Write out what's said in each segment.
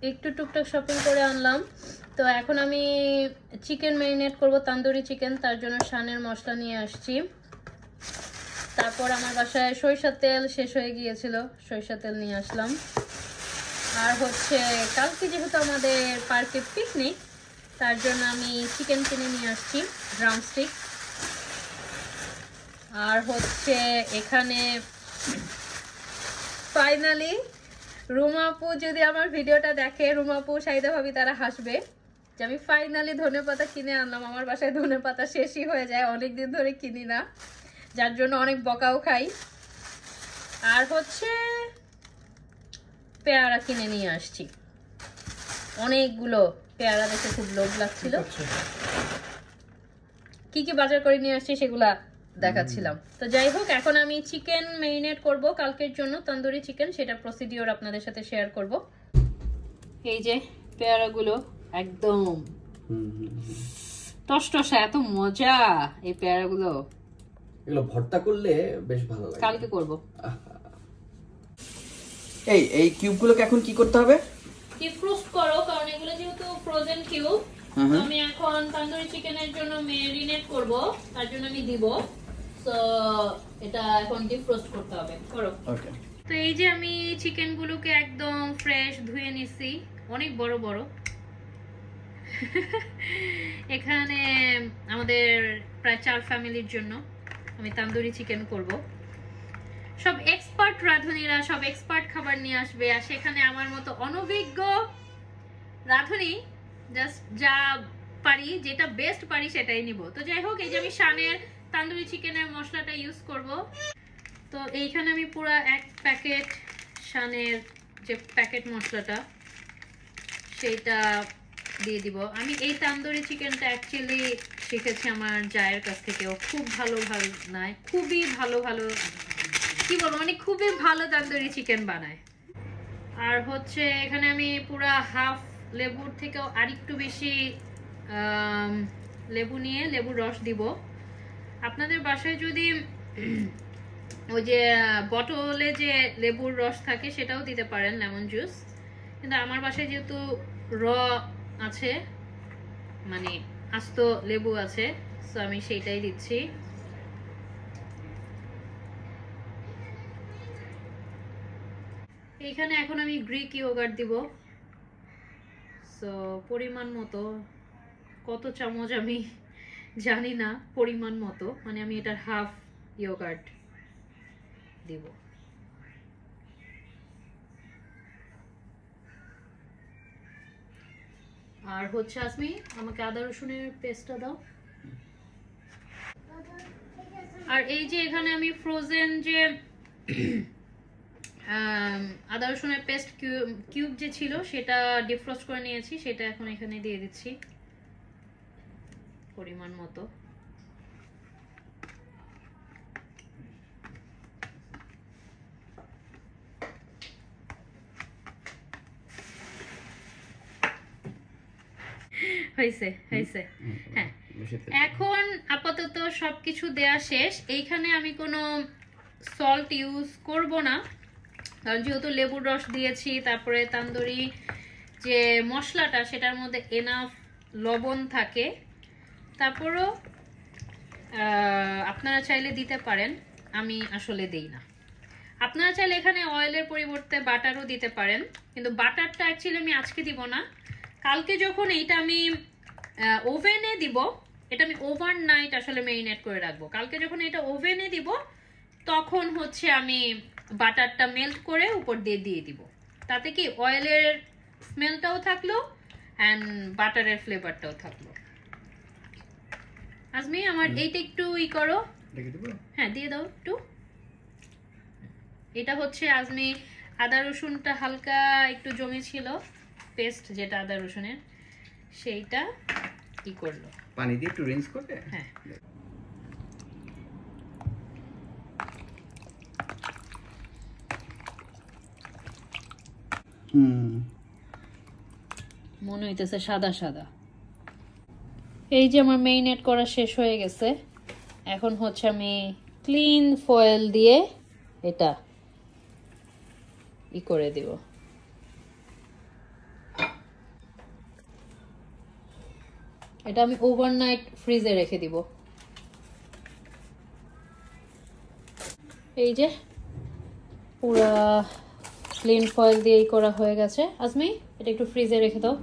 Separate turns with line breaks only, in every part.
একটু টুকটাক শপিং করে আনলাম। তো এখন আমি চিকেন ম্যারিনেট করব, তন্দুরি চিকেন। তার জন্য শানের মশলা নিয়ে আসছি। তারপর আমার বাসায় সরিষার তেল শেষ হয়ে গিয়েছিল, সরিষার তেল নিয়ে আসলাম। আর হচ্ছে কালকে যেহেতু আমাদের পার্কে পিকনিক, তার জন্য আমি চিকেন কিনে নিয়ে আসছি, ড্রামস্টিক। আর হচ্ছে এখানে ফাইনালি রুমাপু যদি আমার ভিডিওটা দেখে, রুমাপু শাহিদা ভাবি তারা হাসবে যে আমি ফাইনালি ধনেপাতা কিনে আনলাম। আমার বাসায় ধনেপাতা শেষই হয়ে যায়, অনেকদিন ধরে কিনি না, যার জন্য অনেক বকাও খাই। আর হচ্ছে পেয়ারা কিনে নিয়ে আসছি, অনেকগুলো পেয়ারা দেখে খুব লোভ লাগছিল। কি কি বাজার করে নিয়ে আসছি সেগুলা দেখাচ্ছিলাম। তো যাই হোক, এখন আমি চিকেন ম্যারিনেট করব কালকের জন্য, তন্দুরি চিকেন, সেটা প্রসিডিওর আপনাদের সাথে শেয়ার করব। এই যে পেয়ারাগুলো একদম টসটসা, এত মজা এই পেয়ারাগুলো।
এগুলো ভর্তা করলে বেশ ভালো লাগে,
কালকে করব।
এই কিউবগুলোকে এখন কি করতে হবে?
ডিপ ফ্রোস্ট করো, কারণ এগুলো যেহেতু ফ্রোজেন কিউব। আমি এখন তন্দুরি চিকেনের জন্য ম্যারিনেট করব, তার জন্য আমি দিব। সো এটা এখন ডিপ ফ্রোস্ট করতে হবে, করো।
ওকে।
তো এই যে আমি চিকেনগুলোকে একদম ফ্রেশ ধুয়ে নিছি, অনেক বড় বড়। এখানে আমাদের প্রায় 4 ফ্যামিলির জন্য আমি তন্দুরি চিকেন করব। সব এক্সপার্ট রাঁধুনিরা সব এক্সপার্ট খাবার নিয়ে আসবে, আর সেখানে আমার মতো অনভিজ্ঞ রাঁধুনি জাস্ট যা পারি, যেটা বেস্ট পারি সেটাই নিব। তো যাই হোক, এই যে আমি শানের তন্দুরি চিকেনের মশলাটা ইউজ করব। তো এইখানে আমি পুরো 1 প্যাকেট শানের যে প্যাকেট মশলাটা সেটা দিয়ে দিব। আমি এই তন্দুরি চিকেনটা অ্যাকচুয়ালি শিখেছি আমার জায়ের কাছ থেকে, ও খুব ভালো বানায়, খুবই ভালো কি বলবো, মানে খুবই ভালো তন্দুরি চিকেন বানায়। আর হচ্ছে এখানে আমি পুরো হাফ লেবুর থেকেও আরেকটু বেশি লেবু নিয়ে লেবুর রস দিব। আপনাদের বাসায় যদি ওই যে বটলে যে লেবুর রস থাকে সেটাও দিতে পারেন, লেমন জুস, কিন্তু আমার বাসায় যেহেতু র আছে, মানে আস্ত লেবু আছে, সো আমি সেইটাই দিচ্ছি। এইখানে এখন আমি গ্রিক ইয়োগার্ট দিব, সো পরিমাণ মতো, কত চামচ আমি জানি না, পরিমাণ মতো, মানে আমি এটার হাফ ইয়োগার্ট দিব। আর হচ্ছে আসমি, আমাকে আদা রসুনের পেস্টটা দাও। আর এই যে এখানে আমি ফ্রোজেন যে আদা রসুনের পেস্ট কিউব যে ছিল সেটা ডিফ্রস্ট করে নিয়েছি, সেটা এখন এখানে দিয়ে দিচ্ছি পরিমাণ মতো। হয়েছে হয়েছে, হ্যাঁ। এখন আপাতত সবকিছু দেয়া শেষ। এইখানে আমি কোনো সল্ট ইউজ করব না, কারণ যেহেতু লেবুর রস দিয়েছি, তারপরে তন্দুরি যে মশলাটা সেটার মধ্যে এনাফ লবণ থাকে। তারপরও আপনারা চাইলে দিতে পারেন, আমি আসলে দেই না। আপনারা চাইলে এখানে অয়েলের পরিবর্তে বাটারও দিতে পারেন, কিন্তু বাটারটা অ্যাকচুয়ালি আমি আজকে দিব না, কালকে যখন এইটা আমি ওভেনে দিব, এটা আমি ওভারনাইট আসলে ম্যারিনেট করে রাখবো। কালকে যখন এটা ওভেনে দিব তখন হচ্ছে আমি বাটারটা মেল্ট করে উপর দিয়ে দিব, তাতে কি অয়েলের স্মেলটাও থাকলো অ্যান্ড বাটারের ফ্লেভারটাও থাকলো। আজমি আমার এইটা একটু করো, হ্যাঁ দিয়ে দাও একটু। এটা হচ্ছে আজমি আদা রসুনটা হালকা একটু জমেছিল, পেস্ট যেটা আদা রসুনের, সেইটা কি করলো,
পানি দিয়ে একটু রিন্স করবে।
হ্যাঁ। মনে হইতেছে সাদা সাদা। এই যে আমার ম্যারিনেট করা শেষ হয়ে গেছে, এখন হচ্ছে আমি ক্লিন ফয়েল দিয়ে এটা করে দিব। এটা আমি ওভারনাইট ফ্রিজে রেখে দিব। এই যে পুরা প্লেন ফয়েল দিয়েই করা হয়ে গেছে। আজমি এটা একটু ফ্রিজে রেখে দাও।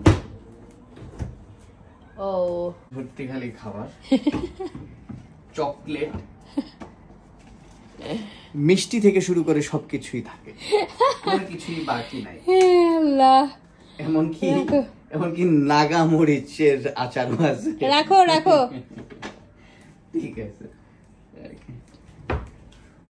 ও
ভর্তি খালি খাবার, চকলেট, মিষ্টি থেকে শুরু করে সবকিছুই থাকে, কোনো কিছুই বাকি নাই।
আল্লাহ,
এমনকি নাগা মরিচের আচারও আছে।
রাখো রাখো।
ঠিক আছে।